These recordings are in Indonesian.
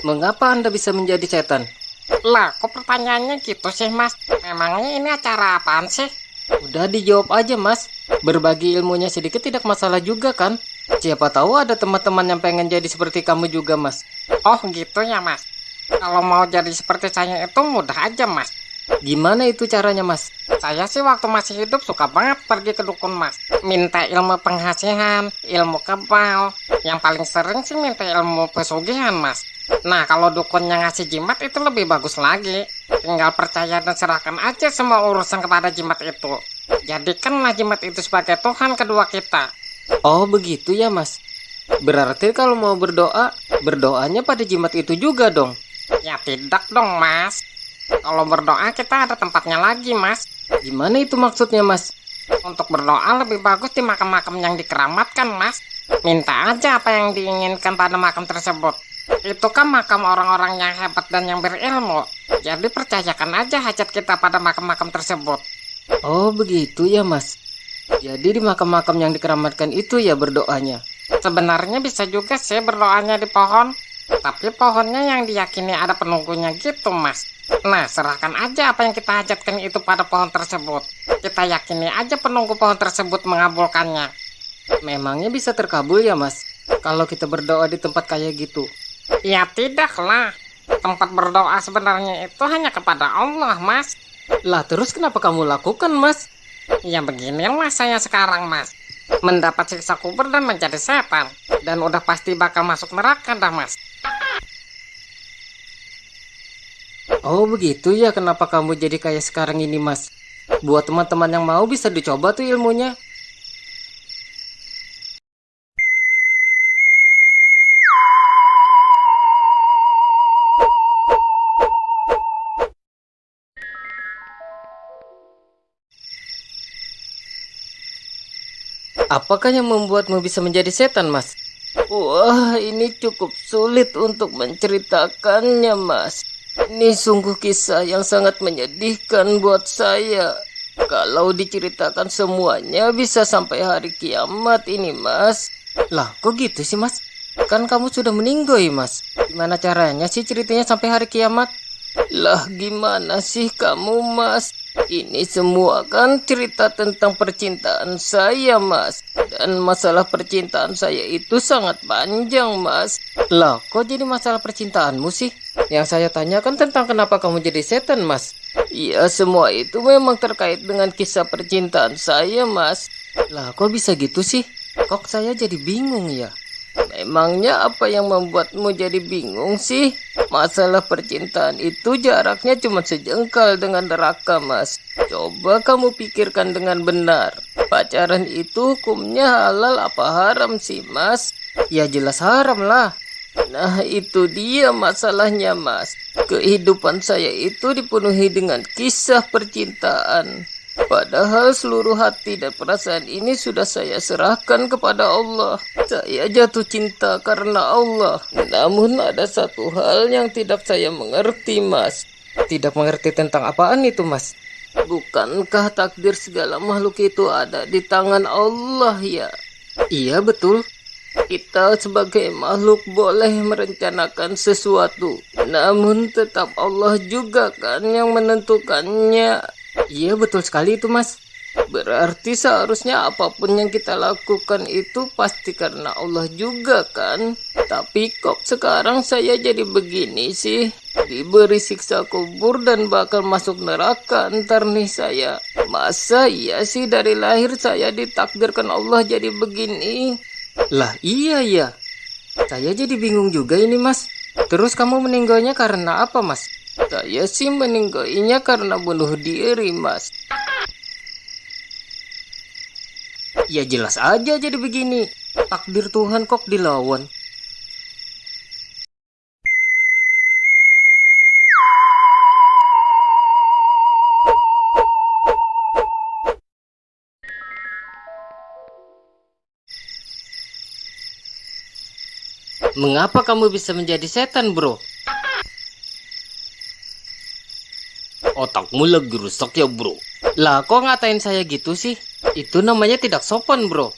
Mengapa Anda bisa menjadi setan? Lah, kok pertanyaannya gitu sih, Mas? Memangnya ini acara apaan sih? Udah dijawab aja, Mas. Berbagi ilmunya sedikit tidak masalah juga kan? Siapa tahu ada teman-teman yang pengen jadi seperti kamu juga, Mas. Oh, gitu ya, Mas. Kalau mau jadi seperti saya itu mudah aja, Mas. Gimana itu caranya, Mas? Saya sih waktu masih hidup suka banget pergi ke dukun, Mas. Minta ilmu penghasilan, ilmu kebal. Yang paling sering sih minta ilmu pesugihan, Mas. Nah, kalau dukunnya ngasih jimat itu lebih bagus lagi. Tinggal percaya dan serahkan aja semua urusan kepada jimat itu. Jadikanlah jimat itu sebagai Tuhan kedua kita. Oh, begitu ya, Mas. Berarti kalau mau berdoa, berdoanya pada jimat itu juga dong. Ya tidak dong, Mas. Kalau berdoa kita ada tempatnya lagi, Mas. Gimana itu maksudnya, Mas? Untuk berdoa lebih bagus di makam-makam yang dikeramatkan, Mas. Minta aja apa yang diinginkan pada makam tersebut. Itu kan makam orang-orang yang hebat dan yang berilmu. Jadi percayakan aja hajat kita pada makam-makam tersebut. Oh, begitu ya, Mas. Jadi di makam-makam yang dikeramatkan itu ya berdoanya. Sebenarnya bisa juga sih berdoanya di pohon. Tapi pohonnya yang diyakini ada penunggunya gitu, Mas. Nah, serahkan aja apa yang kita hajatkan itu pada pohon tersebut. Kita yakini aja penunggu pohon tersebut mengabulkannya. Memangnya bisa terkabul ya, Mas? Kalau kita berdoa di tempat kayak gitu. Ya tidaklah. Tempat berdoa sebenarnya itu hanya kepada Allah, Mas. Lah, terus kenapa kamu lakukan, Mas? Ya beginilah saya sekarang, Mas. Mendapat siksa kubur dan menjadi setan. Dan udah pasti bakal masuk neraka dah, Mas. Oh, begitu ya kenapa kamu jadi kayak sekarang ini, Mas. Buat teman-teman yang mau bisa dicoba tuh ilmunya. Apakah yang membuatmu bisa menjadi setan, Mas? Wah, ini cukup sulit untuk menceritakannya, Mas. Ini sungguh kisah yang sangat menyedihkan buat saya. Kalau diceritakan semuanya bisa sampai hari kiamat ini, Mas. Lah, kok gitu sih, Mas? Kan kamu sudah meninggal, Mas. Gimana caranya sih ceritanya sampai hari kiamat? Lah, gimana sih kamu, Mas? Ini semua kan cerita tentang percintaan saya, Mas. Dan masalah percintaan saya itu sangat panjang, Mas. Lah, kok jadi masalah percintaanmu sih? Yang saya tanyakan tentang kenapa kamu jadi setan, Mas. Iya, semua itu memang terkait dengan kisah percintaan saya, Mas. Lah, kok bisa gitu sih? Kok saya jadi bingung ya? Memangnya apa yang membuatmu jadi bingung sih? Masalah percintaan itu jaraknya cuma sejengkal dengan neraka, Mas. Coba kamu pikirkan dengan benar. Pacaran itu hukumnya halal apa haram sih, Mas? Ya jelas haram lah. Nah, itu dia masalahnya, Mas. Kehidupan saya itu dipenuhi dengan kisah percintaan. Padahal seluruh hati dan perasaan ini sudah saya serahkan kepada Allah. Saya jatuh cinta karena Allah. Namun ada satu hal yang tidak saya mengerti, Mas. Tidak mengerti tentang apaan itu, Mas? Bukankah takdir segala makhluk itu ada di tangan Allah ya? Iya, betul. Kita sebagai makhluk boleh merencanakan sesuatu. Namun tetap Allah juga kan yang menentukannya. Iya, betul sekali itu, Mas. Berarti seharusnya apapun yang kita lakukan itu pasti karena Allah juga kan. Tapi kok sekarang saya jadi begini sih? Diberi siksa kubur dan bakal masuk neraka ntar nih saya. Masa iya sih dari lahir saya ditakdirkan Allah jadi begini? Lah iya ya. Saya jadi bingung juga ini, Mas. Terus kamu meninggalnya karena apa, Mas? Saya sih meninggalnya karena bunuh diri, Mas. Ya jelas aja jadi begini. Takdir Tuhan kok dilawan. Mengapa kamu bisa menjadi setan, bro? Otakmu lagi rusak ya, bro. Lah, kok ngatain saya gitu sih? Itu namanya tidak sopan, bro.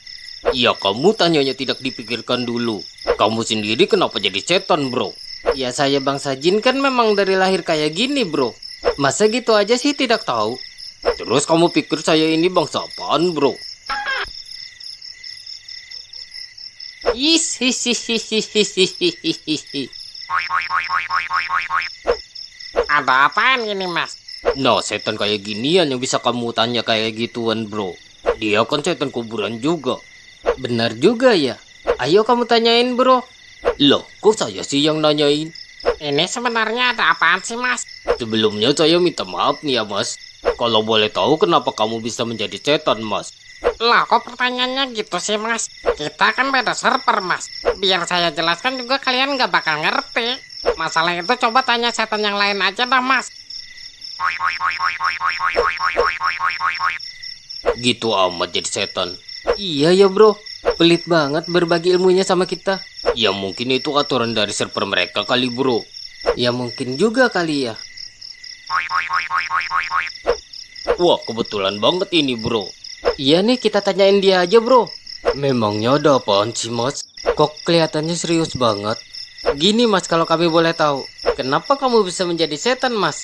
Ya, kamu tanyanya tidak dipikirkan dulu. Kamu sendiri kenapa jadi setan, bro? Ya saya bangsa jin kan memang dari lahir kayak gini bro. Masa gitu aja sih tidak tahu? Terus kamu pikir saya ini bangsa apaan bro? Hihihihihihihihi. Ada apaan ini mas? Nah, setan kayak ginian yang bisa kamu tanya kayak gituan bro. Dia kan setan kuburan juga. Benar juga ya. Ayo kamu tanyain bro. Loh, kok saya sih yang nanyain? Ini sebenarnya ada apaan sih mas? Sebelumnya saya minta maaf nih ya mas. Kalau boleh tahu kenapa kamu bisa menjadi setan mas? Lah kok pertanyaannya gitu sih mas? Kita kan beda server mas. Biar saya jelaskan juga kalian nggak bakal ngerti. Masalah itu coba tanya setan yang lain aja dah mas. Gitu amat jadi setan. Iya ya bro, pelit banget berbagi ilmunya sama kita. Ya mungkin itu aturan dari server mereka kali bro. Ya mungkin juga kali ya. Wah kebetulan banget ini bro. Iya nih kita tanyain dia aja bro. Memangnya ada apaan sih mas? Kok kelihatannya serius banget? Gini mas, kalau kami boleh tahu, kenapa kamu bisa menjadi setan mas?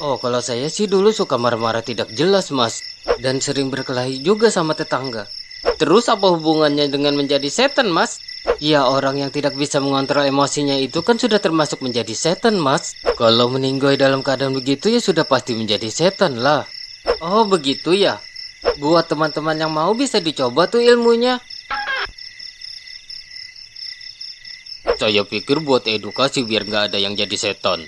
Oh kalau saya sih dulu suka marah-marah tidak jelas mas. Dan sering berkelahi juga sama tetangga. Terus apa hubungannya dengan menjadi setan mas? Ya orang yang tidak bisa mengontrol emosinya itu kan sudah termasuk menjadi setan mas. Kalau meninggoy dalam keadaan begitu ya sudah pasti menjadi setan lah. Oh begitu ya. Buat teman-teman yang mau bisa dicoba tuh ilmunya. Saya pikir buat edukasi biar nggak ada yang jadi setan.